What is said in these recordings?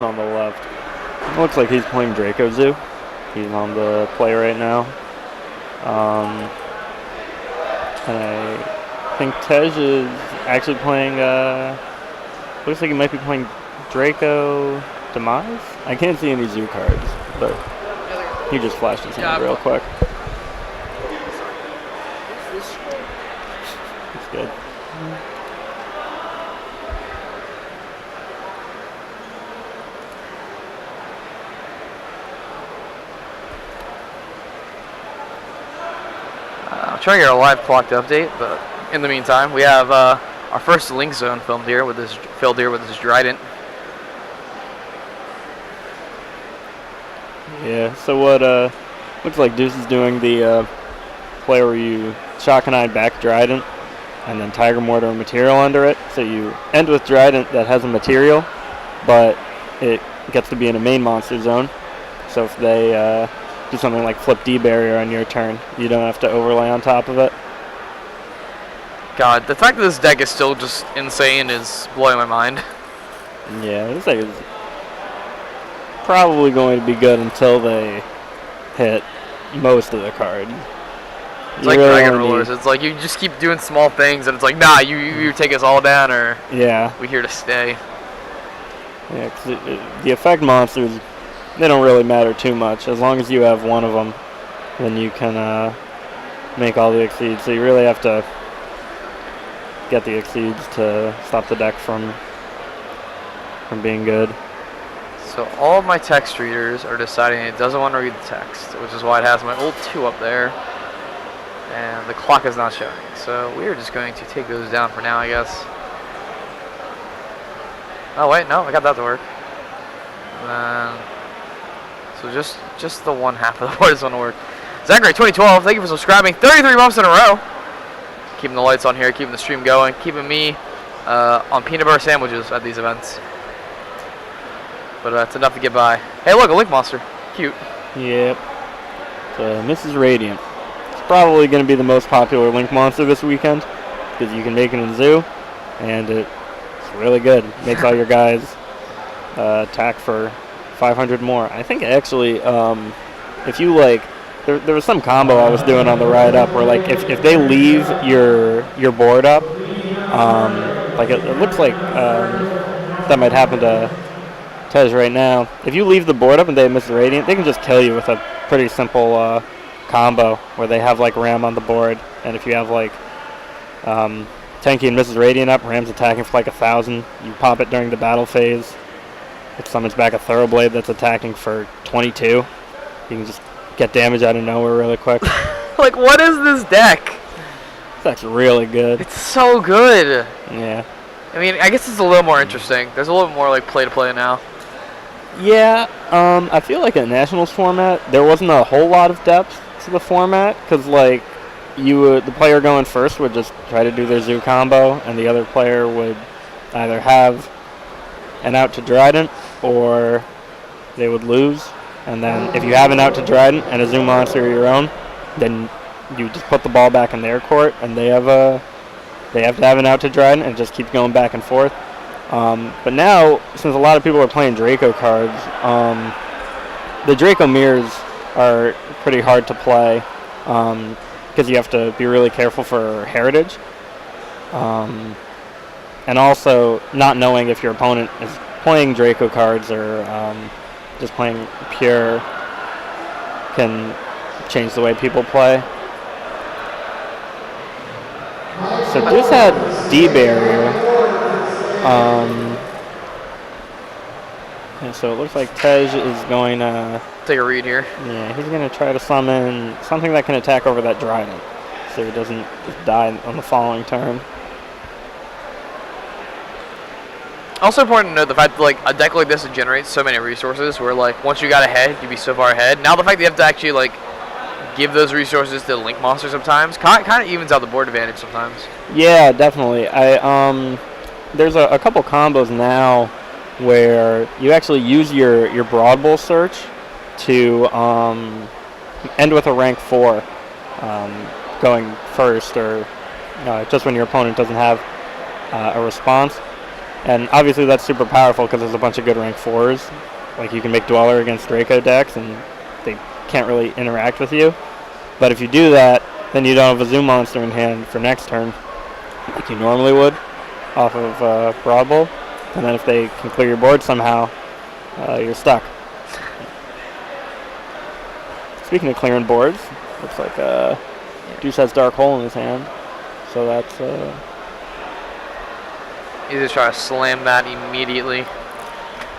on the left. It looks like he's playing Draco Zoo. He's on the play right now. And I think Tej is actually playing, looks like he might be playing Draco Demise? I can't see any Zoo cards, but he just flashed his hand real quick. It's good. I'm trying to get a live clock update, but in the meantime, we have our first link zone filled here with this Trident. Yeah. So what looks like Deuce is doing the play where you shock and eye back Trident, and then Tiger Mortar and material under it. So you end with Trident that has a material, but it gets to be in a main monster zone. So if they do something like flip D barrier on your turn, you don't have to overlay on top of it. God, the fact that this deck is still just insane is blowing my mind. Yeah, this deck is probably going to be good until they hit most of the cards. It's like really Dragon Rulers. It's like you just keep doing small things, and it's like, nah, you take us all down, or yeah, we're here to stay. Yeah, 'cause the effect monsters, they don't really matter too much. As long as you have one of them, then you can make all the exceeds. So you really have to get the exceeds to stop the deck from being good. So all of my text readers are deciding it doesn't want to read the text, which is why it has my old 2 up there. And the clock is not showing. So we are just going to take those down for now, I guess. Oh wait, no, I got that to work. And then, so just the one half of the board is going to work. Zachary 2012, thank you for subscribing. 33 months in a row. Keeping the lights on here, keeping the stream going, keeping me on peanut butter sandwiches at these events. But it's enough to get by. Hey, look, a Link Monster. Cute. Yep. So Mrs. Radiant. It's probably going to be the most popular Link Monster this weekend because you can make it in Zoo, and it's really good. Makes all your guys attack for 500 more. I think actually, if you like, there was some combo I was doing on the ride up where like if they leave your board up, like it looks like that might happen to Tej right now. If you leave the board up and they miss the Radiant, they can just kill you with a pretty simple combo where they have like Ram on the board, and if you have like Tenki and Mrs. Radiant up, Ram's attacking for like 1,000. You pop it during the battle phase. It summons back a Thoroughblade that's attacking for 22. You can just get damage out of nowhere really quick. Like, what is this deck? This deck's really good. It's so good. Yeah. I mean, I guess it's a little more interesting. There's a little more like play-to-play now. Yeah, I feel like in Nationals format, there wasn't a whole lot of depth to the format, because like, the player going first would just try to do their Zoo combo, and the other player would either have an out to Trident, or they would lose. And then if you have an out to Trident and a Zoo monster of your own, then you just put the ball back in their court, and they have to have an out to Trident, and it just keeps going back and forth. But now, since a lot of people are playing Draco cards, the Draco mirrors are pretty hard to play because you have to be really careful for heritage. And also not knowing if your opponent is playing Draco cards or just playing pure can change the way people play. So Deuce had D barrier. Yeah, so it looks like Tej is going to take a read here. Yeah, he's going to try to summon something that can attack over that Trident, so he doesn't just die on the following turn. Also important to note the fact that like a deck like this generates so many resources where like once you got ahead, you'd be so far ahead. Now the fact that you have to actually like give those resources to Link Monster sometimes kind of evens out the board advantage sometimes. Yeah, definitely. There's a couple combos now where you actually use your Broad Bull search to end with a rank 4 going first, or just when your opponent doesn't have a response. And obviously that's super powerful because there's a bunch of good rank 4s. Like you can make Dweller against Draco decks and they can't really interact with you. But if you do that, then you don't have a Zoo monster in hand for next turn like you normally would off of Broad Bowl. And then if they can clear your board somehow, you're stuck. Speaking of clearing boards, looks like Deuce has Dark Hole in his hand. So that's... You just try to slam that immediately.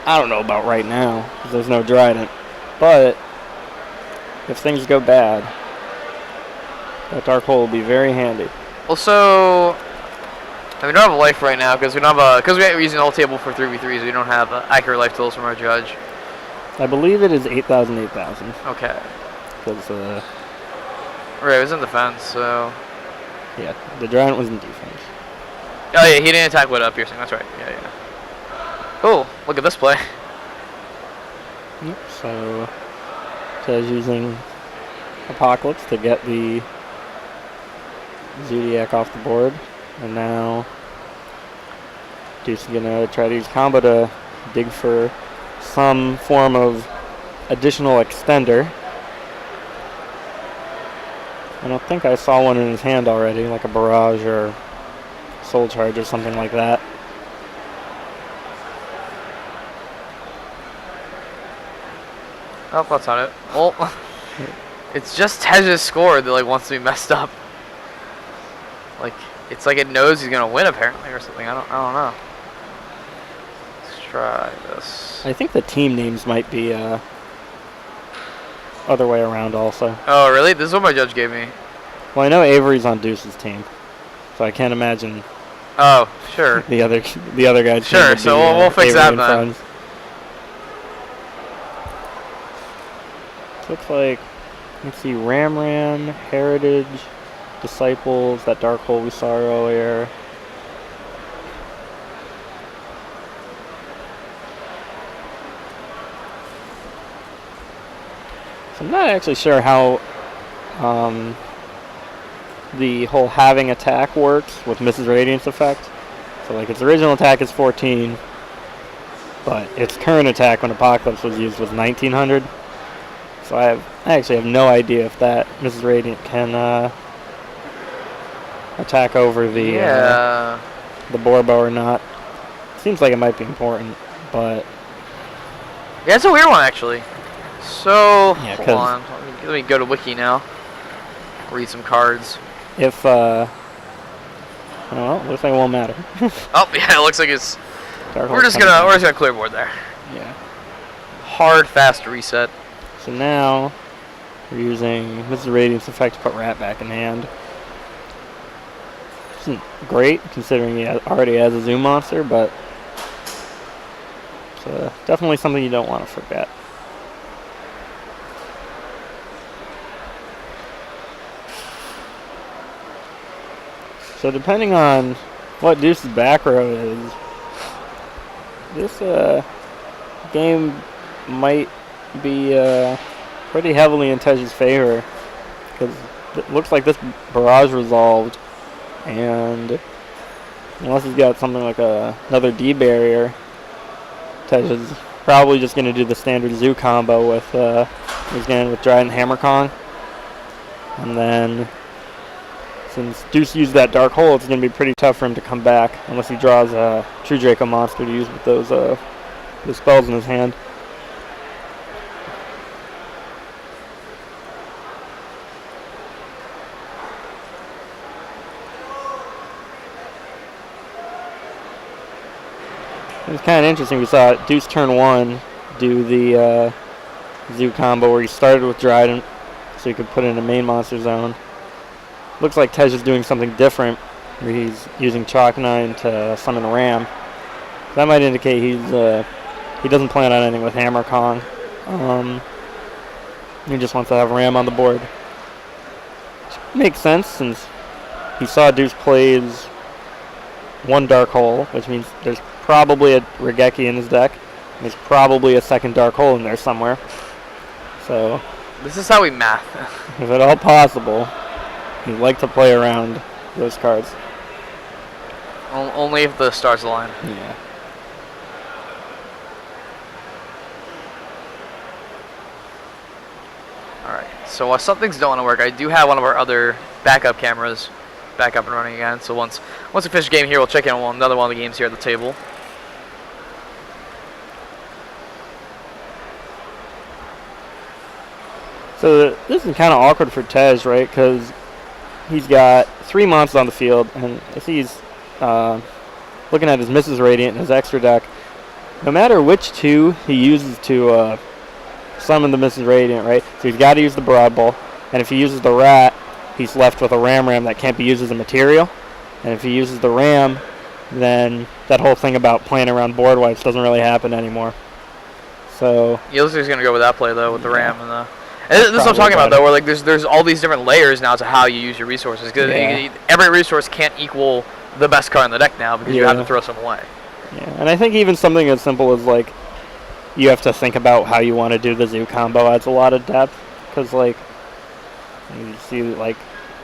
I don't know about right now, because there's no Trident. But if things go bad, that Dark Hole will be very handy. Also, we don't have a life right now because we're using the whole table for 3v3s. We don't have accurate life totals from our judge. I believe it is 8,000, 8,000. Okay. Because right, it was in defense, so... Yeah, the Giant was in defense. Oh yeah, he didn't attack with piercing, that's right. Yeah. Oh, look at this play. Yep, so Tez using Apocalypse to get the Zoodiac off the board. And now Deuce is going to try to use combo to dig for some form of additional extender. I don't think I saw one in his hand already, like a Barrage or Soul Charge or something like that. Oh, that's not it. Well, it's just Tez's score that wants to be messed up. It's like it knows he's gonna win apparently or something. I don't know. Let's try this. I think the team names might be other way around also. Oh really? This is what my judge gave me. Well, I know Avery's on Deuce's team, so I can't imagine. Oh, sure. the other guy. Sure. So we'll fix that then. Looks like, let's see, Ram, Heritage, Disciples, that Dark Hole we saw earlier. So I'm not actually sure how the whole having attack works with Mrs. Radiant's effect. So like its original attack is 14, but its current attack when Apocalypse was used was 1900. So I actually have no idea if that Mrs. Radiant can attack over the Borbo or not. Seems like it might be important, but yeah, it's a weird one actually. So yeah, hold on, let me go to Wiki now. Read some cards. If well, looks like it won't matter. Oh yeah, it looks like it's. Dark We're just gonna clear board there. Yeah. Hard, fast reset. So now we're using Mrs. Radiant's effect to put Rat back in hand. Isn't great considering he already has a Zoom monster, but it's definitely something you don't want to forget. So depending on what Deuce's back row is, this game might be pretty heavily in Tej's favor, because it looks like this Barrage resolved, and unless he's got something like another D barrier, Tej is probably just going to do the standard Zoo combo with with Dryden Hammer Kong, and then since Deuce used that Dark Hole, it's going to be pretty tough for him to come back unless he draws a True Draco monster to use with those spells in his hand. It was kind of interesting. We saw Deuce turn 1 do the Zoo combo where he started with Dryden so he could put in a main monster zone. Looks like Tej is doing something different where he's using Chalk 9 to summon a Ram. That might indicate he doesn't plan on anything with Hammer Kong. He just wants to have Ram on the board. Which makes sense since he saw Deuce plays one Dark Hole, which means there's probably a Regeki in his deck. There's probably a second Dark Hole in there somewhere. So this is how we math. If at all possible, you like to play around those cards. Only if the stars align. Yeah. So while some things don't want to work, I do have one of our other backup cameras back up and running again. So once we finish the game here, we'll check in on another one of the games here at the table. So this is kind of awkward for Tej, right? Because he's got 3 monsters on the field, and if he's looking at his Mrs. Radiant and his extra deck, no matter which two he uses to summon the Mrs. Radiant, right? So he's got to use the Broad Ball, and if he uses the Rat, he's left with a Ram that can't be used as a material. And if he uses the Ram, then that whole thing about playing around board wipes doesn't really happen anymore. So he looks like he's gonna go with that play though, with the Ram and the. And this is what I'm talking about though, where like there's all these different layers now to how you use your resources. Because every resource can't equal the best card in the deck now because you have to throw some away. Yeah, and I think even something as simple as like you have to think about how you want to do the Zoo combo adds a lot of depth. Because like you see like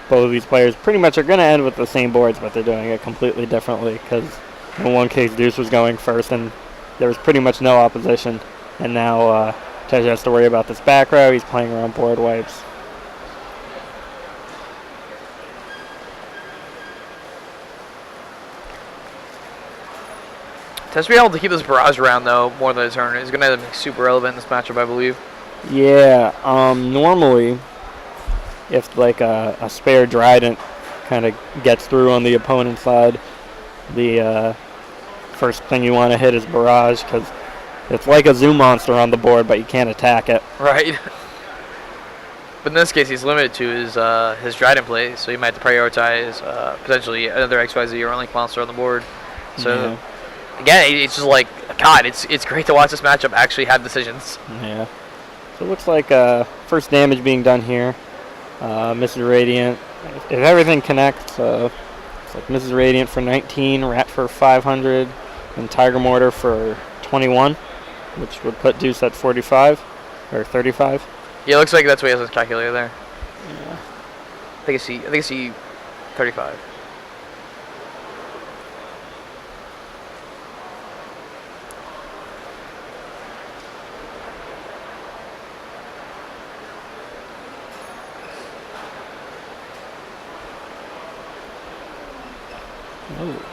both of these players pretty much are going to end with the same boards, but they're doing it completely differently. Because in one case Deuce was going first and there was pretty much no opposition, and now Tej has to worry about this back row. He's playing around board wipes. Tej to be able to keep this barrage around though more than a turn is going to be super relevant in this matchup, I believe. Yeah, normally if like a spare Trident kind of gets through on the opponent's side, the first thing you want to hit is barrage, because it's like a Zoo monster on the board, but you can't attack it. Right. But in this case, he's limited to his Trident play, so he might have to prioritize potentially another XYZ or Link monster on the board. So again, it's just like, God, it's great to watch this matchup actually have decisions. Yeah. So it looks like first damage being done here. Mrs. Radiant. If everything connects, it's like Mrs. Radiant for 19, Rat for 500, and Tiger Mortar for 21, which would put Deuce at 45 or 35. Yeah, it looks like that's what he has his calculator there. Yeah. I think I see 35. Oh.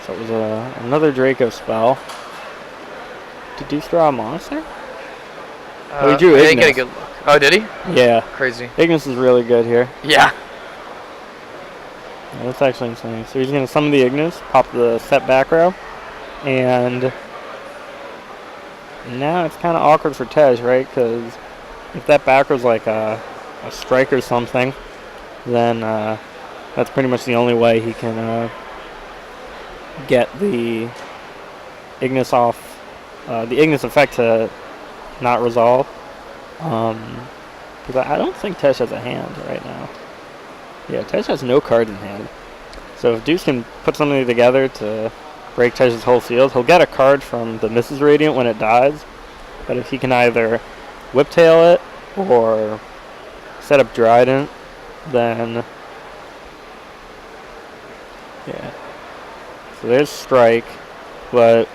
So it was another Draco spell. Did Deuce draw a monster? Oh, he drew Ignis. Didn't get a good look. Oh, did he? Yeah. Crazy. Ignis is really good here. Yeah. That's actually insane. So he's going to summon the Ignis, pop the set back row, and now it's kind of awkward for Tej, right? Because if that back row's like a strike or something, then that's pretty much the only way he can get the Ignis off, the Ignis effect to not resolve. Because I don't think Tej has a hand right now. Yeah, Tej has no card in hand. So if Deuce can put something together to break Tej's whole field, he'll get a card from the Mrs. Radiant when it dies. But if he can either whiptail it or set up Trident, then yeah. So there's strike, but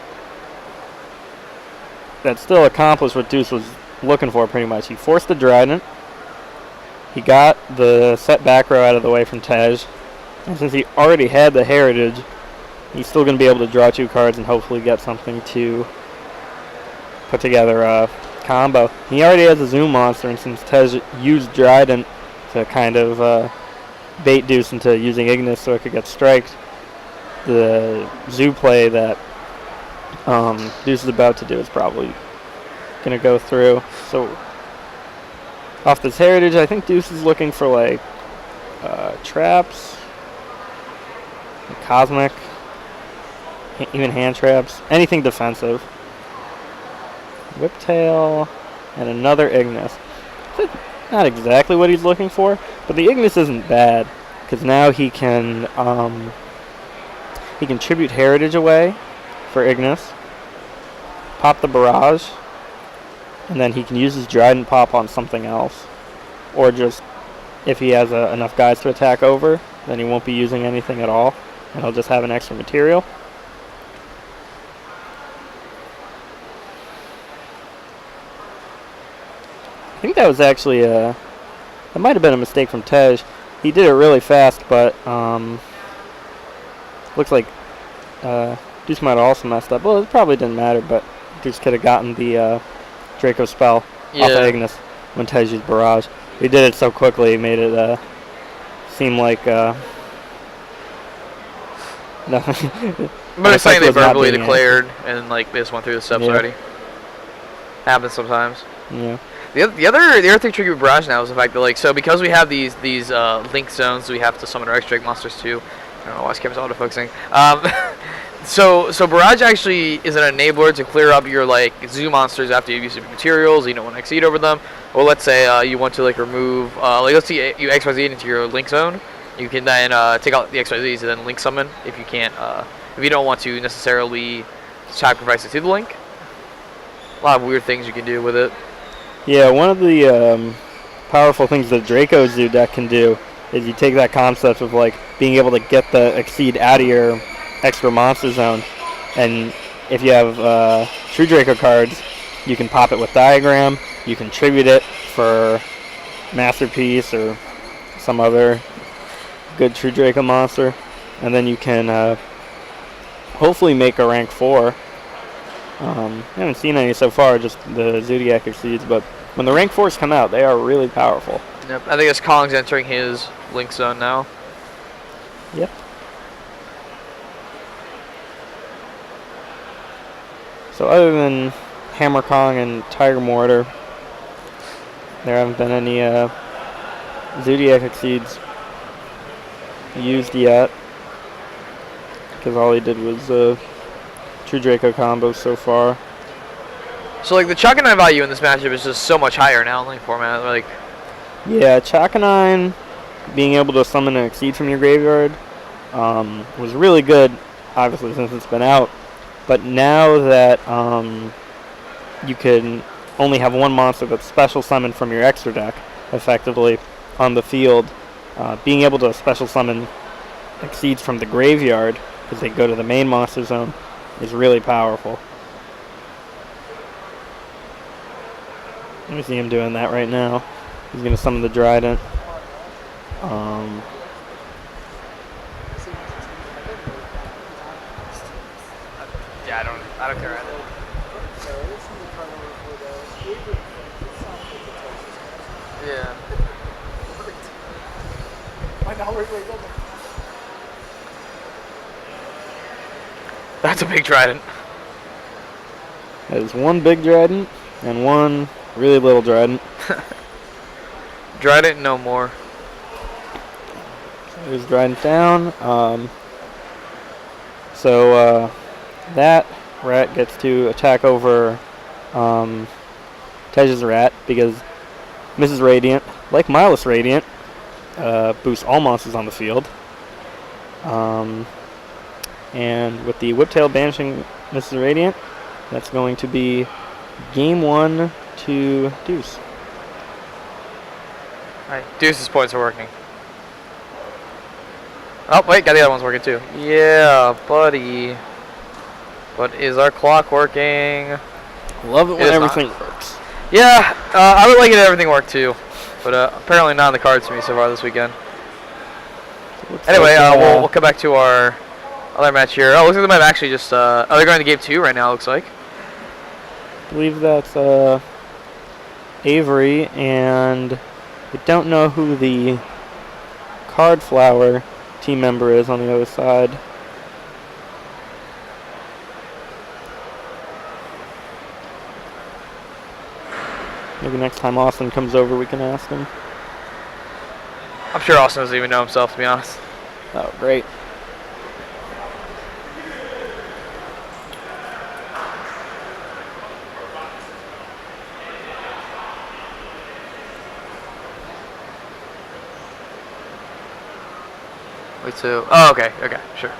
that still accomplished what Deuce was looking for pretty much. He forced the Trident. He got the set back row out of the way from Tej. And since he already had the Heritage, he's still going to be able to draw 2 cards and hopefully get something to put together a combo. He already has a Zoom monster, and since Tej used Trident to kind of bait Deuce into using Ignis so it could get striked, the Zoo play that Deuce is about to do is probably going to go through. So off this Heritage, I think Deuce is looking for like traps, Cosmic, even hand traps, anything defensive. Whiptail and another Ignis. Not exactly what he's looking for, but the Ignis isn't bad because now he can tribute Heritage away for Ignis, pop the Barrage, and then he can use his Trident pop on something else, or just if he has enough guys to attack over, then he won't be using anything at all, and he'll just have an extra material. think that was actually that might have been a mistake from Tej. He did it really fast, but looks like Deuce might have also messed up. Well, it probably didn't matter, but Deuce could have gotten the Draco spell off Agnes when Tej used Barrage. He did it so quickly, it made it seem like nothing. But it's something they verbally declared, and like they just went through the steps already. Happens sometimes. Yeah. The other thing tricky with Barrage now is the fact that like because we have these link zones, we have to summon our extra monsters too. I don't know why this camera's auto-focusing. So Barrage actually is an enabler to clear up your like zoo monsters after you've used materials. You don't want to exceed over them. Or let's say you want to like remove let's say you XYZ into your link zone. You can then take out the XYZs and then link summon if you can't if you don't want to necessarily sacrifice it to the link. A lot of weird things you can do with it. Yeah, one of the powerful things that Draco Zoodiac can do is you take that concept of like being able to get the exceed out of your extra monster zone, and if you have True Draco cards, you can pop it with Diagram, you can tribute it for Masterpiece or some other good True Draco monster, and then you can hopefully make a rank 4. I haven't seen any so far, just the Zoodiac exceeds, but when the rank 4s come out, they are really powerful. Yep, I think it's Kong's entering his link zone now. Yep. So other than Hammer Kong and Tiger Mortar, there haven't been any Zoodiac exceeds used yet, because all he did was True Draco combos so far. So like the Chakanine value in this matchup is just so much higher now in link format. Like, yeah, Chakanine being able to summon and exceed from your graveyard was really good, obviously since it's been out. But now that you can only have one monster that's special summoned from your extra deck, effectively on the field, being able to special summon exceeds from the graveyard because they go to the main monster zone is really powerful. Let me see him doing that right now. He's going to summon the Trident. yeah, I don't care. Yeah. That's a big Trident. That is one big Trident and one really little Trident. Trident no more. So there's Trident down. So that rat gets to attack over Tej's rat because Mrs. Radiant, like Milus Radiant, boosts all monsters on the field. And with the Whiptail banishing Mrs. Radiant, that's going to be game 1 to Deuce. Alright, Deuce's points are working. Oh, wait, got the other ones working too. Yeah, buddy. But is our clock working? Love it when everything works. Yeah, I would like it if everything worked too. But apparently not on the cards for me so far this weekend. Anyway, we'll come back to our other match here. Oh, looks like they might have actually just... they're going to game 2 right now, looks like. I believe that's Avery, and I don't know who the Card Flower team member is on the other side. Maybe next time Austin comes over, we can ask him. I'm sure Austin doesn't even know himself, to be honest. Oh, great. Wait, so... Oh, okay, sure.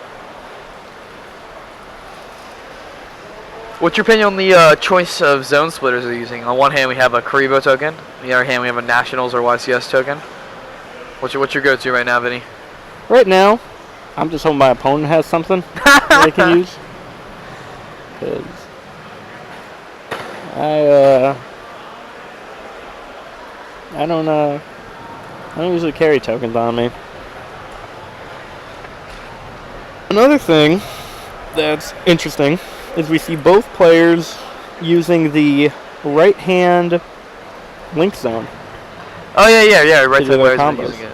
What's your opinion on the choice of zone splitters they're using? On one hand, we have a Karibo token. On the other hand, we have a Nationals or YCS token. What's your go-to right now, Vinny? Right now, I'm just hoping my opponent has something that they can use. Because I don't usually carry tokens on me. Another thing that's interesting is we see both players using the right hand link zone. Oh yeah. Right to to do the their players combos. using it.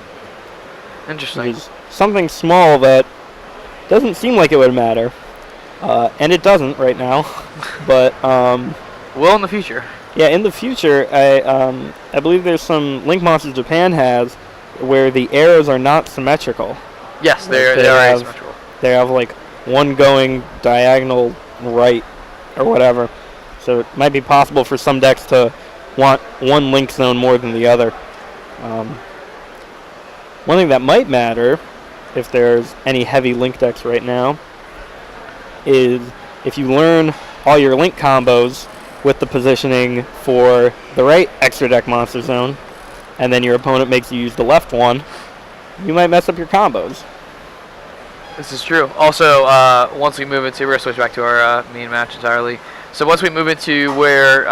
Interesting. Which is something small that doesn't seem like it would matter, and it doesn't right now. But will in the future. yeah, in the future, I believe there's some Link Monsters Japan has where the arrows are not symmetrical. Yes, Like they are asymmetrical. They have like one going diagonal right or whatever. So it might be possible for some decks to want one link zone more than the other. One thing that might matter, if there's any heavy link decks right now, is if you learn all your link combos with the positioning for the right extra deck monster zone, and then your opponent makes you use the left one, you might mess up your combos. This is true. Also, once we move into, we're going to switch back to our main match entirely. So once we move into where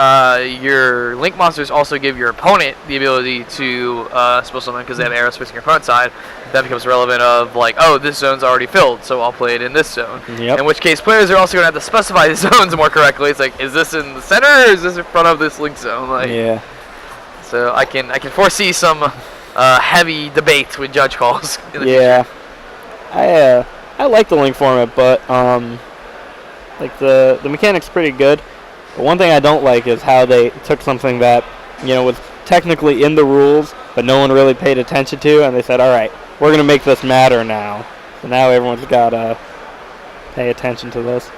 your link monsters also give your opponent the ability to spell something because they have arrows facing your opponent's side, that becomes relevant of like, oh, this zone's already filled, so I'll play it in this zone. Yep. In which case, players are also going to have to specify the zones more correctly. It's like, is this in the center or is this in front of this link zone? Like, Yeah. So I can foresee some heavy debate with judge calls. In the Yeah. I like the link format, but like the mechanic's pretty good. But one thing I don't like is how they took something that, you know, was technically in the rules, but no one really paid attention to, and they said, all right, we're going to make this matter now. So now everyone's got to pay attention to this.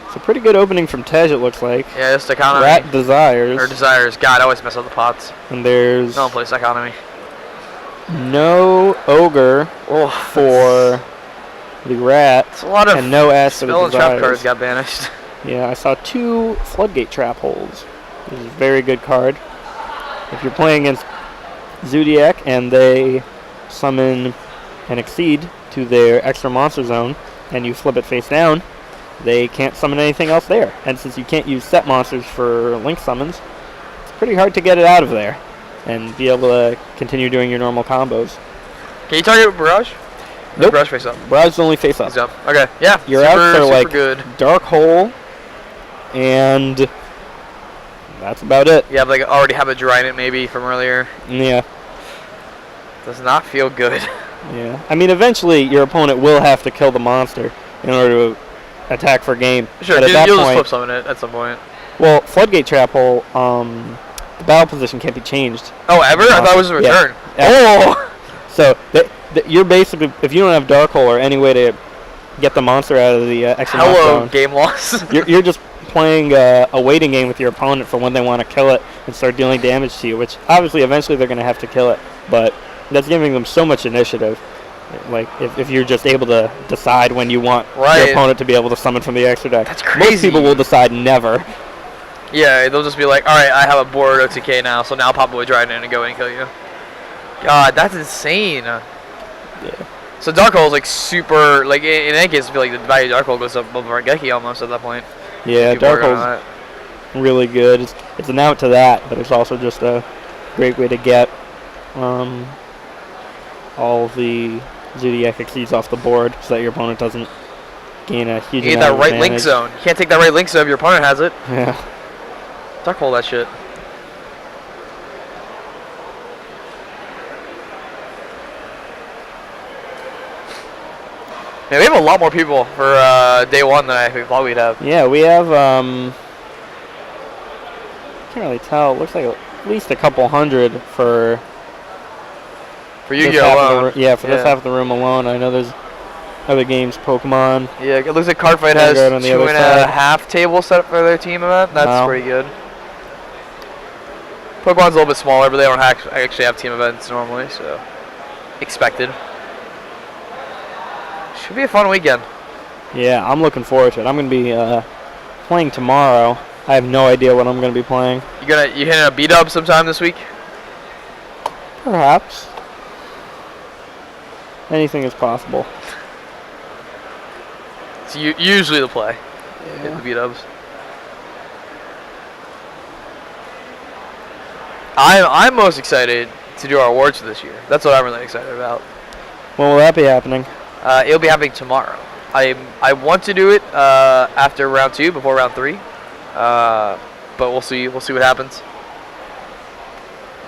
It's a pretty good opening from Tej, it looks like. Yeah, just economy. Rat Desires. Or Desires. God, I always mess up the pots. And there's No one plays economy. no Ogre Oh, for the Rat, it's a lot of and no Ash for the spell and trap Desires. cards got banished. Yeah, I saw 2 Floodgate Trap Holes. This is a very good card. If you're playing against Zoodiac and they summon and exceed to their extra monster zone and you flip it face down, they can't summon anything else there. And since you can't use set monsters for link summons, it's pretty hard to get it out of there and be able to continue doing your normal combos. Can you target Barrage? Nope. Barrage face up. Barrage's only face up. He's up. Okay. Yeah. Your super, outs are super like good. Dark Hole, and that's about it. Yeah, but like already have a Drynet maybe from earlier. Yeah. Does not feel good. Yeah. I mean, eventually your opponent will have to kill the monster in order to attack for game. Sure, but at that you'll just point, flip summon it at some point. well, Floodgate Trap Hole, the battle position can't be changed. Oh, ever? I thought it was a Yeah. return. Yeah. Oh! So you're basically, if you don't have Dark Hole or any way to get the monster out of the extra monster Hello, zone, game loss. you're just playing a waiting game with your opponent for when they want to kill it and start dealing damage to you, which obviously eventually they're going to have to kill it, but that's giving them so much initiative. Like, if you're just able to decide when you want your opponent to be able to summon from the extra deck. That's crazy. Most people will decide never. Yeah, they'll just be like, alright, I have a board OTK now, so now I'll pop away Drynet and go in and kill you. God, that's insane. Yeah. So Dark Hole is like super, like in any case, I feel like the value of Dark Hole goes up above Argeki almost at that point. Yeah, People Dark work on Hole's that. really good. It's an out to that, but it's also just a great way to get all the Zoodiac exceeds off the board so that your opponent doesn't gain a huge You get amount that of right link advantage. zone. You can't take that right link zone if your opponent has it. Yeah. Dark Hole that shit. Yeah, we have a lot more people for day one than I thought we'd have. Yeah, we have, can't really tell. It looks like at least a couple hundred for For this Yu-Gi-Oh! half of alone. the, for this half of the room alone. I know there's other games, Pokemon. Yeah, it looks like Cardfight has Vanguard on the other 2.5 tables set up for their team event. That's Wow. pretty good. Pokemon's a little bit smaller, but they don't actually have team events normally, so expected. Should be a fun weekend. Yeah, I'm looking forward to it. I'm going to be playing tomorrow. I have no idea what I'm going to be playing. You hitting a B-dub sometime this week? Perhaps. Anything is possible. It's usually the play. Hit the B-dubs. I'm most excited to do our awards for this year. That's what I'm really excited about. When will that be happening? It'll be happening tomorrow. I want to do it after round 2, before round 3, but we'll see. We'll see what happens.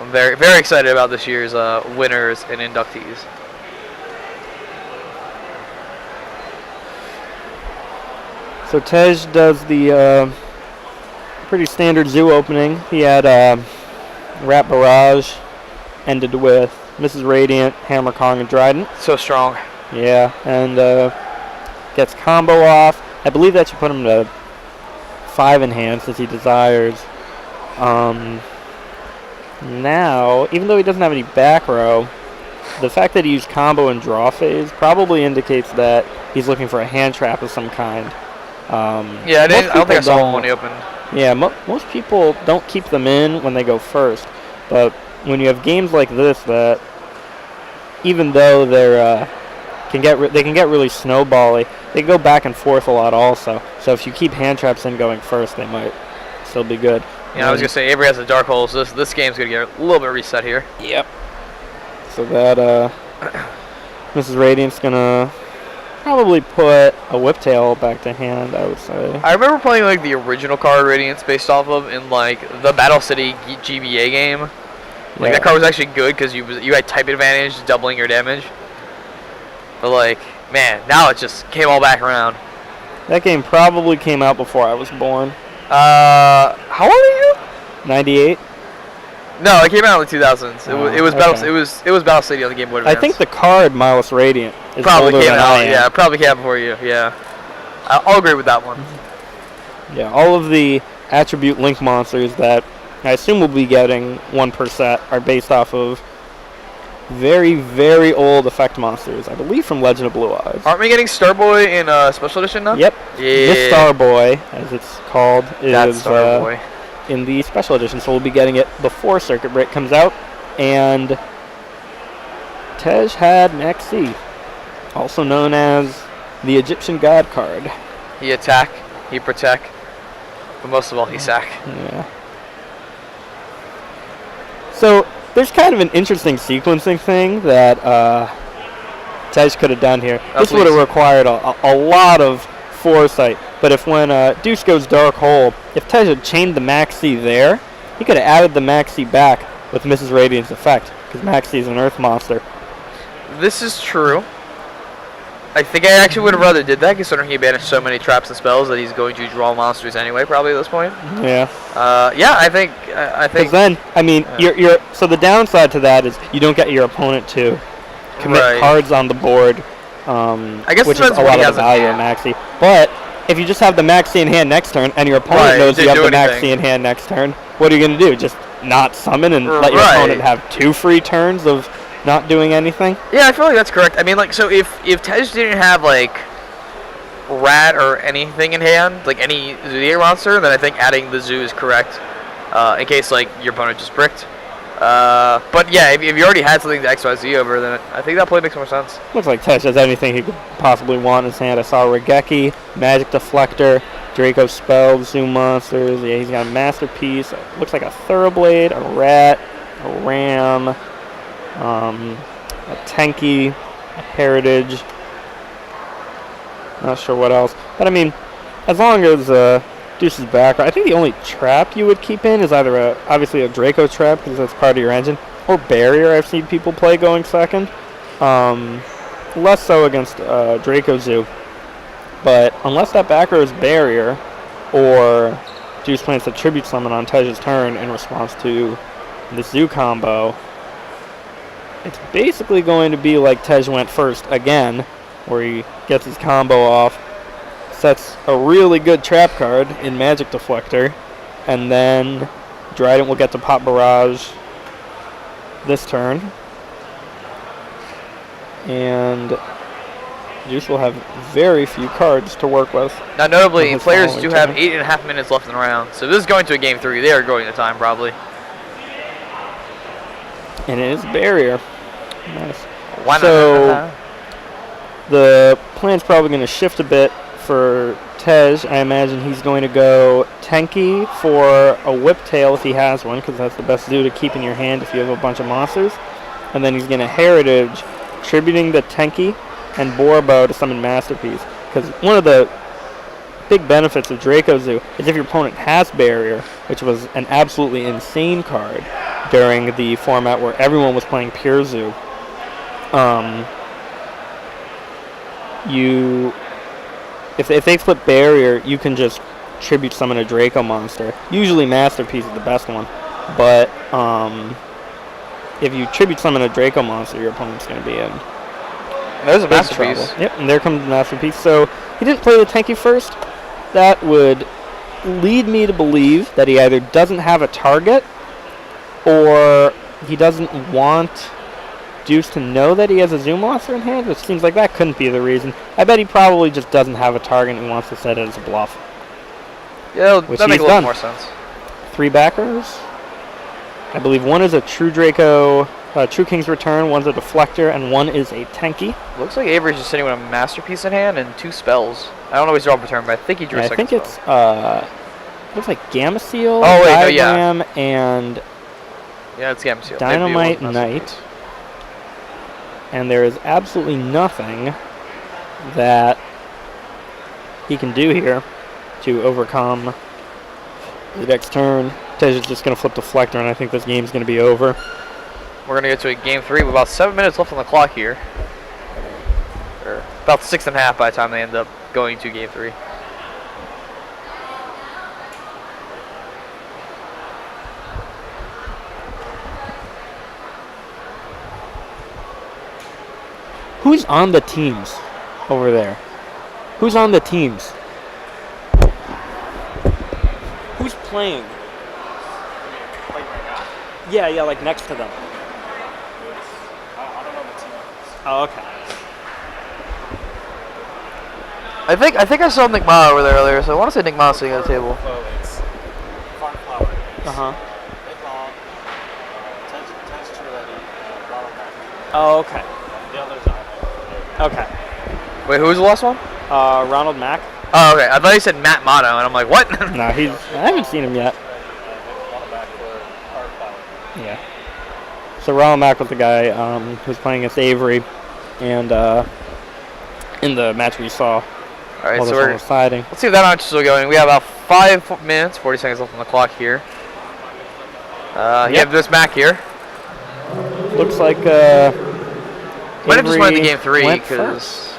I'm very, very excited about this year's winners and inductees. So Tej does the pretty standard zoo opening. He had Rat Barrage, ended with Mrs. Radiant, Hammer Kong, and Dryden. So strong. Yeah, and gets combo off. I believe that should put him to 5 in hand since he desires. Now, even though he doesn't have any back row, the fact that he used combo and draw phase probably indicates that he's looking for a hand trap of some kind. Yeah, I don't think I saw one when he opened. Yeah, most people don't keep them in when they go first, but when you have games like this that, even though they can get really snowbally, they go back and forth a lot also. So if you keep hand traps in going first, they might still be good. Yeah, I was gonna say Avery has a dark hole, so this game's gonna get a little bit reset here. Yep. So that Mrs. Radiant's gonna probably put a Whiptail back to hand, I would say. I remember playing like the original card Radiance based off of in like the Battle City GBA game. Like that card was actually good because you had type advantage, doubling your damage. But like, man, now it just came all back around. That game probably came out before I was born. How old are you? 98. No, it came out in the 2000s. It was okay. it was Battle City on the Game Boy Advance. I think the card Miles Radiant is probably older came than out. I am. Yeah, probably came out before you. Yeah, I'll agree with that one. Yeah, all of the attribute link monsters that I assume we'll be getting 1 per set are based off of very, very old effect monsters. I believe from Legend of Blue Eyes. Aren't we getting Starboy in Special Edition now? Yep. Yeah. This Starboy, as it's called, is Starboy. In the Special Edition, so we'll be getting it before Circuit Break comes out. And Tej had Maxi, also known as the Egyptian God card. He attack, he protect, but most of all, he sack. Yeah. So there's kind of an interesting sequencing thing that Tej could have done here. This would have required a lot of foresight. But if when Deuce goes Dark Hole, if Tej had chained the Maxi there, he could have added the Maxi back with Mrs. Radiant's effect, because Maxi is an Earth monster. This is true. I think I actually would have rather did that, considering he banished so many traps and spells that he's going to draw monsters anyway, probably at this point. Yeah. Yeah, I think. Because then, I mean, you're so the downside to that is you don't get your opponent to commit cards on the board, I guess which is a lot of the value of Maxi. But if you just have the Maxi in hand next turn, and your opponent knows you have the Maxi in hand next turn, what are you going to do? Just not summon and let your opponent have 2 free turns of not doing anything? Yeah, I feel like that's correct. I mean, like, so if Tej didn't have, like, Rat or anything in hand, like any Zoodiac monster, then I think adding the Zoo is correct, in case, like, your opponent just bricked. But yeah, if you already had something to XYZ over, then I think that play makes more sense. Looks like Tej has anything he could possibly want in his hand. I saw Regeki, Magic Deflector, Draco Spell, Zoom Monsters. Yeah, he's got a Masterpiece. Looks like a Thoroughblade, a Rat, a Ram, a Tenki, a Heritage. Not sure what else. But I mean, as long as Deuce's back, I think the only trap you would keep in is either obviously a Draco trap, because that's part of your engine, or Barrier. I've seen people play going second. Less so against Draco Zoo. But unless that back row is Barrier, or Deuce plans to Tribute Summon on Tej's turn in response to the Zoo combo, it's basically going to be like Tej went first again, where he gets his combo off, sets a really good trap card in Magic Deflector, and then Dryden will get to pop Barrage this turn. And Juice will have very few cards to work with. Now, notably, players do have 8.5 minutes left in the round, so this is going to a game 3. They are going to time, probably. And it is Barrier. Nice. Why not? So the plan's probably going to shift a bit for Tej, I imagine he's going to go Tenki for a Whiptail if he has one, because that's the best zoo to keep in your hand if you have a bunch of monsters. And then he's going to Heritage, tributing the Tenki and Borbo to summon Masterpiece. Because one of the big benefits of Draco Zoo is if your opponent has Barrier, which was an absolutely insane card during the format where everyone was playing Pure Zoo, if they flip Barrier, you can just tribute summon a Draco monster. Usually Masterpiece is the best one, but if you tribute summon a Draco monster, your opponent's going to be in. There's a Masterpiece. Trouble. Yep, and there comes the Masterpiece. So he didn't play the Tenki first. That would lead me to believe that he either doesn't have a target or he doesn't want Deuce to know that he has a Zoo monster in hand, which seems like that couldn't be the reason. I bet he probably just doesn't have a target and he wants to set it as a bluff. Yeah, that makes a little more sense. 3 backers. I believe one is a True Draco, True King's Return, one's a Deflector, and one is a Tenki. Looks like Avery's just sitting with a Masterpiece in hand and 2 spells. I don't always draw up a turn, but I think he drew a second spell. I think it's, looks like Gamma Seal, Diagram, and yeah, it's Gamma Seal. Dynamite Knight. And there is absolutely nothing that he can do here to overcome the next turn. Tej is just going to flip Deflector, and I think this game's going to be over. We're going to get to a game 3 with about 7 minutes left on the clock here. Or about 6.5 by the time they end up going to game 3. Who's on the teams over there? Who's on the teams? Who's playing? Like, yeah, like next to them. I don't know the teams. Oh, okay. I think I saw Nick Ma over there earlier, so I want to say Nick Ma sitting at the table. Oh, okay. Okay. Wait, who was the last one? Ronald Mack. Oh, okay. I thought you said Matt Motto, and I'm like, what? No, I haven't seen him yet. Yeah. So Ronald Mack was the guy who's playing against Avery, and in the match we saw. All right, so let's see if that match is still going. We have about 5 minutes, 40 seconds left on the clock here. You have this Mac here. Looks like might have just went to game 3 because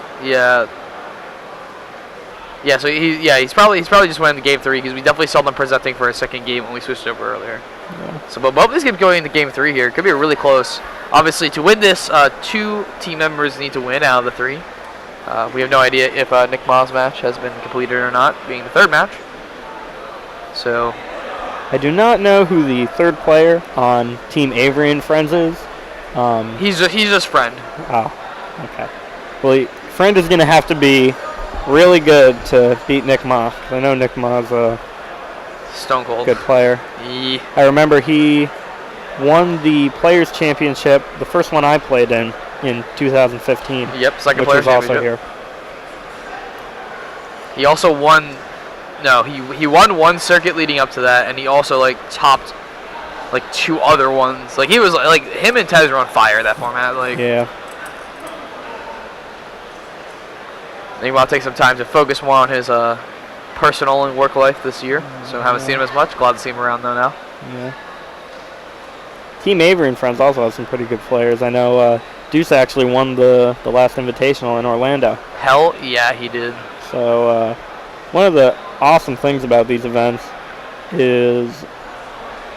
so he's probably just went into game 3 because we definitely saw them presenting for a second game when we switched over earlier. Yeah. So but both these games going into game 3 here could be really close. Obviously, to win this, 2 team members need to win out of the 3. We have no idea if Nick Ma's match has been completed or not, being the 3rd match. So I do not know who the 3rd player on Team Avery and Friends is. He's just Friend. Oh, okay. Well, Friend is going to have to be really good to beat Nick Ma. I know Nick Ma's a stone cold good player. Yeah. I remember he won the Players Championship, the first one I played in 2015. Yep, second which Players was also Championship. here. He also won. No, he won one circuit leading up to that, and he also topped 2 other ones. He was him and Tez were on fire that format. Yeah. I think I'll take some time to focus more on his personal and work life this year. So haven't seen him as much. Glad to see him around though now. Yeah. Team Avery and Friends also has some pretty good players. I know Deuce actually won the last Invitational in Orlando. Hell yeah, he did. So one of the awesome things about these events is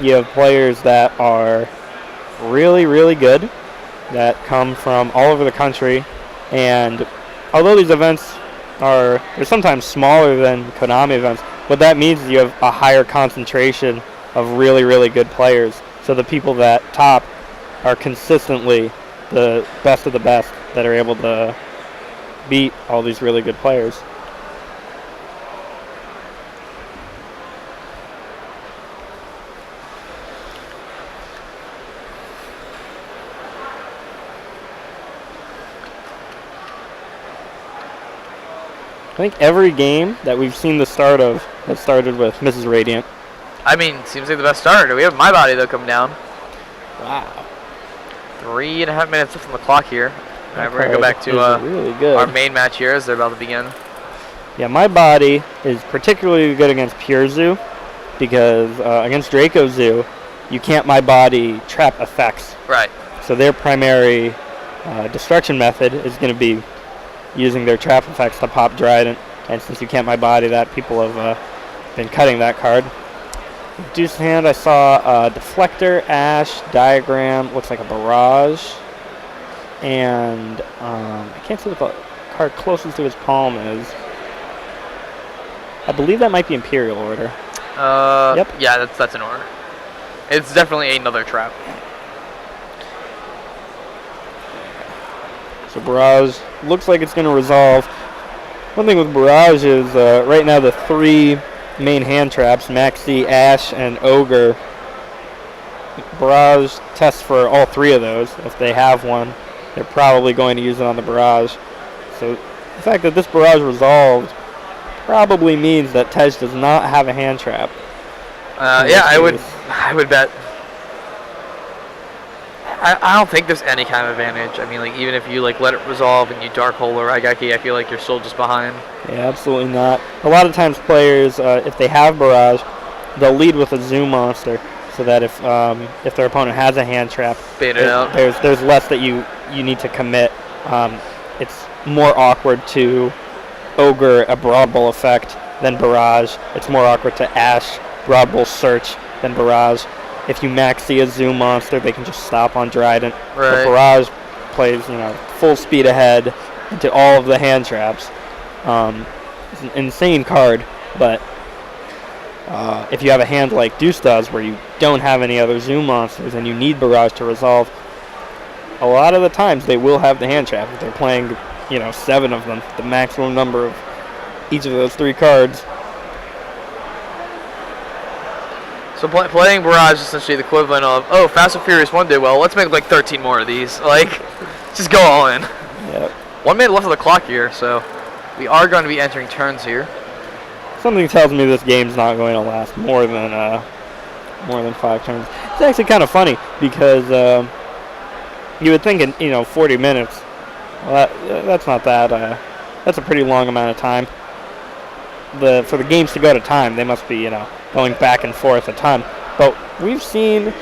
you have players that are really, really good that come from all over the country, and although these events they're sometimes smaller than Konami events, what that means is you have a higher concentration of really, really good players. So the people that top are consistently the best of the best that are able to beat all these really good players. think every game that we've seen the start of has started with Mrs. Radiant. I mean, seems like the best start. We have My Body, though, coming down. Wow. 3.5 minutes left on the clock here. All right, we're going to go back to really good. our main match here as they're about to begin. Yeah, My Body is particularly good against Pure Zoo because against Draco Zoo, you can't My Body trap effects. Right. So their primary destruction method is going to be using their trap effects to pop Dryden. And since you can't My Body that, people have been cutting that card. Deuce hand, I saw Deflector, Ash, Diagram, looks like a Barrage. And I can't see what the card closest to his palm is. I believe that might be Imperial Order. Yep. Yeah, that's an order. It's definitely another trap. So Barrage looks like it's going to resolve. One thing with Barrage is right now the 3 main hand traps, Maxi, Ash, and Ogre. Barrage tests for all 3 of those. If they have one, they're probably going to use it on the Barrage. So the fact that this Barrage resolved probably means that Tej does not have a hand trap. Yeah, I would bet. I don't think there's any kind of advantage. I mean, like, even if you like let it resolve and you Dark Hole or Raigeki, I feel like you're still just behind. Yeah, absolutely not. A lot of times players, if they have Barrage, they'll lead with a Zoo monster, so that if their opponent has a hand trap, bait it out. There's less that you need to commit. It's more awkward to Ogre a Broad Bowl effect than Barrage. It's more awkward to Ash Broad Bowl Search than Barrage. If you maxi a Zoo monster, they can just stop on Dryden. Right. But Barrage plays, full speed ahead into all of the hand traps. It's an insane card, but if you have a hand like Deuce does, where you don't have any other Zoo monsters and you need Barrage to resolve, a lot of the times they will have the hand trap. If they're playing, 7 of them, the maximum number of each of those 3 cards. So playing Barrage is essentially the equivalent of, oh, Fast and Furious 1 did well, let's make like 13 more of these. Like, just go all in. Yep. 1 minute left of the clock here, so we are going to be entering turns here. Something tells me this game's not going to last more than 5 turns. It's actually kind of funny because you would think in 40 minutes, well, that's not that. That's a pretty long amount of time. For the games to go to time, they must be going back and forth a ton. But we've seen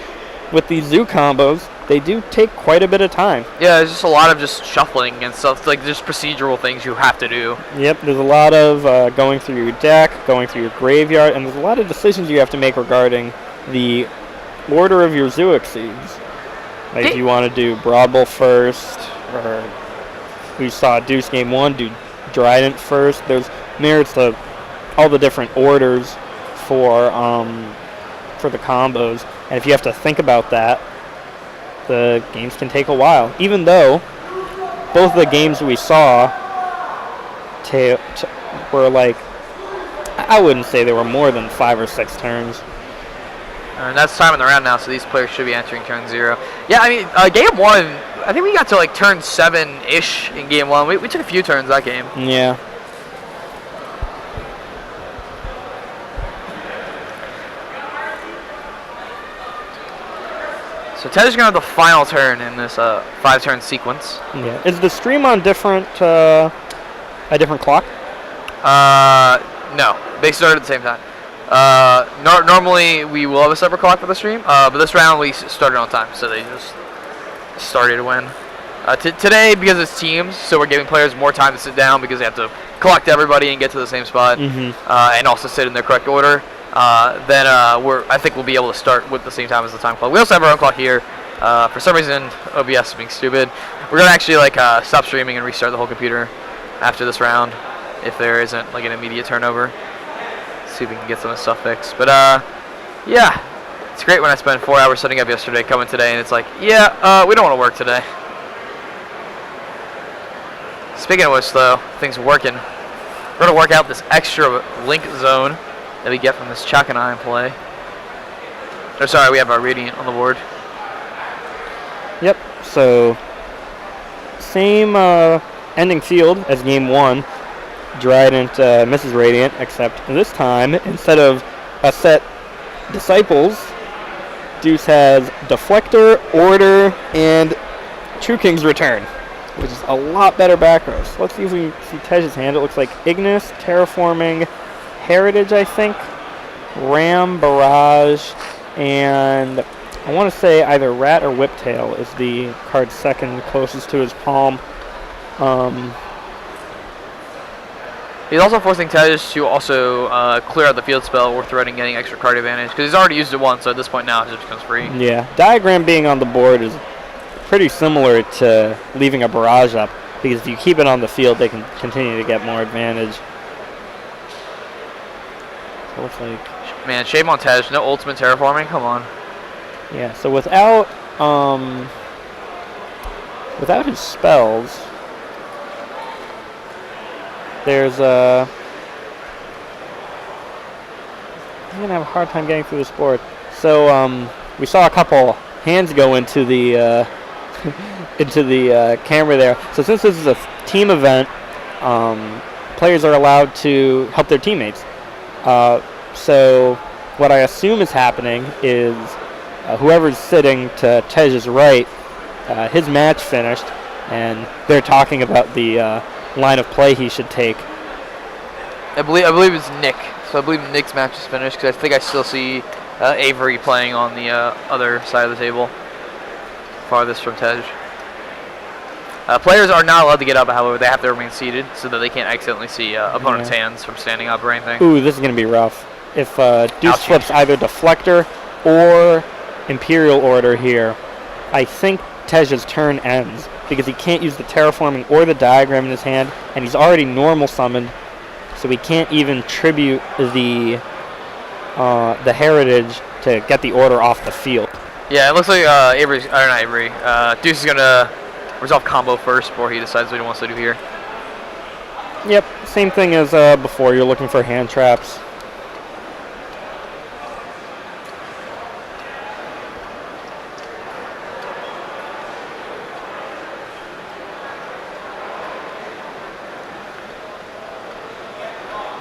with these Zoo combos, they do take quite a bit of time. Yeah, there's just a lot of just shuffling and stuff, like just procedural things you have to do. Yep, there's a lot of going through your deck, going through your graveyard, and there's a lot of decisions you have to make regarding the order of your Zoo Exceeds. Like if you want to do Broad Bowl first, or we saw Deuce Game 1 do Dryden first. There's merits to all the different orders for the combos, and if you have to think about that, the games can take a while. Even though both the games we saw were like, I wouldn't say they were more than 5 or 6 turns. And that's time in the round now, so these players should be entering turn 0. Yeah, I mean, game 1, I think we got to like turn 7-ish in game 1. We took a few turns that game. Yeah. So Ted is going to have the final turn in this 5-turn sequence. Yeah. Is the stream on a different clock? No. They start at the same time. Normally we will have a separate clock for the stream, but this round we started on time, so they just started to win. Today, because it's teams, so we're giving players more time to sit down because they have to collect everybody and get to the same spot, and also sit in their correct order. Then I think we'll be able to start with the same time as the time clock. We also have our own clock here. For some reason, OBS is being stupid. We're gonna actually stop streaming and restart the whole computer after this round, if there isn't like an immediate turnover. See if we can get some of the stuff fixed. But yeah, it's great when I spent 4 hours setting up yesterday, coming today, and it's like, yeah, we don't want to work today. Speaking of which, though, things are working. We're gonna work out this extra link zone that we get from this Chakanai play. Oh, sorry, we have our Radiant on the board. Yep, so same ending field as game 1. Dryden misses Radiant, except this time, instead of a set Disciples, Deuce has Deflector, Order, and True King's Return, which is a lot better back row. So let's see if we can see Tej's hand. It looks like Ignis, Terraforming, Heritage, I think, Ram, Barrage, and I want to say either Rat or Whiptail is the card second closest to his palm. He's also forcing Tej to also clear out the field spell or threatening getting extra card advantage because he's already used it once, so at this point now it just becomes free. Yeah, Diagram being on the board is pretty similar to leaving a barrage up because if you keep it on the field, they can continue to get more advantage. So it's like, man, shame on Tej, no ultimate terraforming, come on. Yeah, so without his spells, there's I'm gonna have a hard time getting through this board. So we saw a couple hands go into the into the camera there. So since this is a team event, players are allowed to help their teammates. So what I assume is happening is whoever's sitting to Tej's right, his match finished, and they're talking about the line of play he should take. I believe it's Nick. So I believe Nick's match is finished because I think I still see Avery playing on the other side of the table, farthest from Tej. Players are not allowed to get up, however, they have to remain seated so that they can't accidentally see opponent's hands from standing up or anything. Ooh, this is going to be rough. If Deuce Ouchie. flips either Deflector or Imperial Order here, I think Tej's turn ends because he can't use the Terraforming or the Diagram in his hand, and he's already normal summoned, so he can't even tribute the Heritage to get the Order off the field. Yeah, it looks like Deuce is going to resolve combo first before he decides what he wants to do here. Yep, same thing as before. You're looking for hand traps.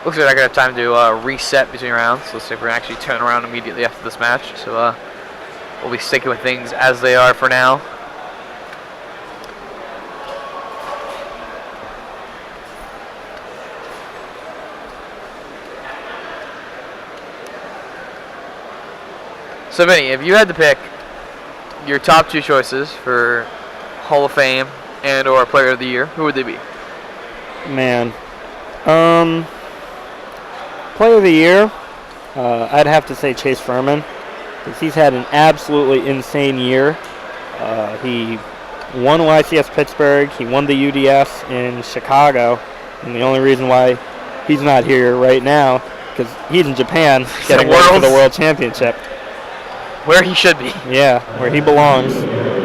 Looks like I got time to reset between rounds. So let's see if we're going to actually turn around immediately after this match. So we'll be sticking with things as they are for now. So Vinny, if you had to pick your top two choices for Hall of Fame and or Player of the Year, who would they be? Man. Player of the Year, I'd have to say Chase Furman, because he's had an absolutely insane year. He won YCS Pittsburgh, he won the UDS in Chicago, and the only reason why he's not here right now, because he's in Japan getting ready for the World Championship. Where he should be. Yeah, where he belongs.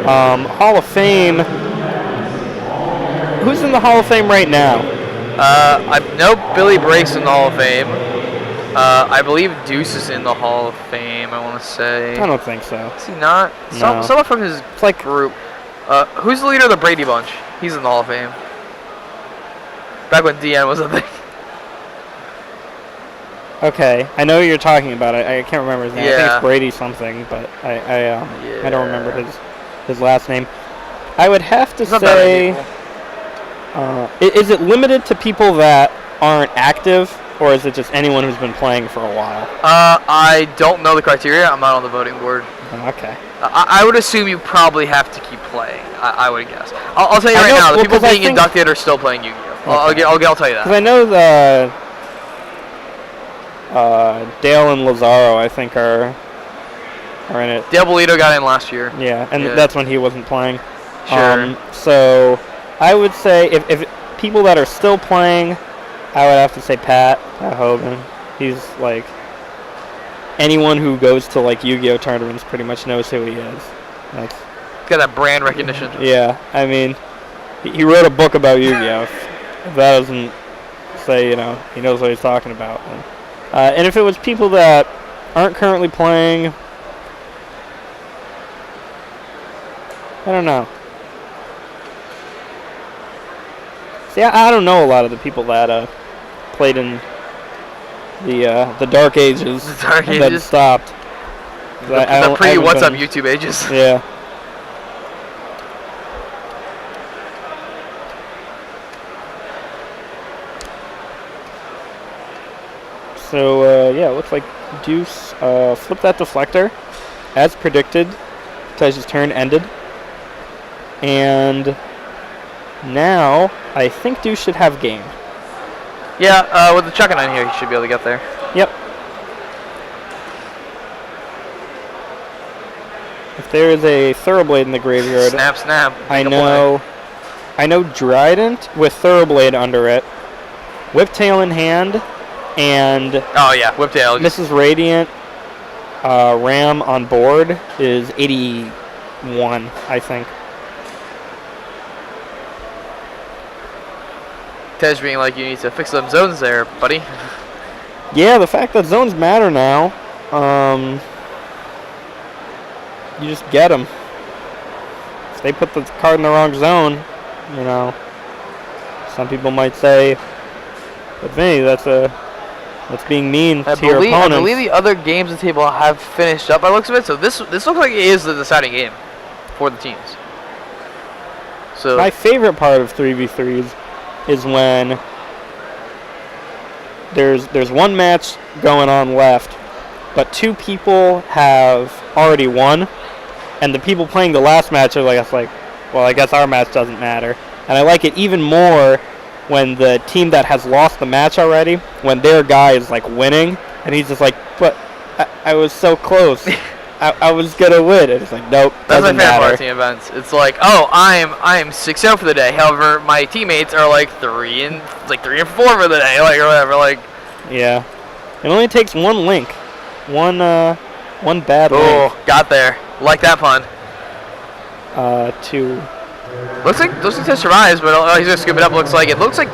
Hall of Fame, who's in the Hall of Fame right now? I know Billy Brake's in the Hall of Fame. I believe Deuce is in the Hall of Fame, I want to say. I don't think so. Is he not? No. Someone from his group. Who's the leader of the Brady Bunch? He's in the Hall of Fame. Back when DN was a thing. Okay, I know who you're talking about. I can't remember his name. I think Yeah. it's Brady something, but I don't remember his last name. I would have to say, is it limited to people that aren't active, or is it just anyone who's been playing for a while? I don't know the criteria. I'm not on the voting board. Okay. I would assume you probably have to keep playing. I would guess. I'll tell you right now, the people being inducted are still playing Yu-Gi-Oh. Okay. I'll tell you that. Because I know the Dale and Lazaro, I think, are in it. Dale Bolito got in last year. Yeah, and that's when he wasn't playing. Sure. So I would say if people that are still playing, I would have to say Pat Hogan. He's like, anyone who goes to like Yu-Gi-Oh tournaments pretty much knows who he is. That's got that brand recognition. Yeah, I mean, he wrote a book about Yu-Gi-Oh. If that doesn't say, he knows what he's talking about. And if it was people that aren't currently playing, I don't know. See, I don't know a lot of the people that played in the dark ages. The dark and then ages. stopped. The pre-What's Up YouTube ages. Yeah. So, yeah, it looks like Deuce flipped that deflector. As predicted, Tej's turn ended. And now, I think Deuce should have game. Yeah, with the chucking on here, he should be able to get there. Yep. If there is a Thoroughblade in the graveyard, Snap, snap. I know Drident with Thoroughblade under it, Whiptail in hand, and oh yeah, Whiptail. Mrs. Radiant Ram on board is 81, I think. Tej being like, you need to fix them zones there, buddy. Yeah, the fact that zones matter now, you just get them. If they put the card in the wrong zone, you know, some people might say, but Vinny, that's being mean to your opponent. I believe the other games on the table have finished up by the looks of it, so this looks like it is the deciding game for the teams. So my favorite part of 3v3s is when there's one match going on left, but two people have already won, and the people playing the last match are like, well, I guess our match doesn't matter. And I like it even more when the team that has lost the match already, when their guy is like winning, and he's just like, but I was so close. I was gonna win. And it's like, nope, that's my doesn't favorite part matter. of team events. It's like, oh, I'm 6-0 for the day. However, my teammates are like 3 and 4 for the day, like or whatever. Like, yeah, it only takes one link, one bad link. oh, got there. Like that pun. To Looks like Tej survives, but he's gonna scoop it up. Looks like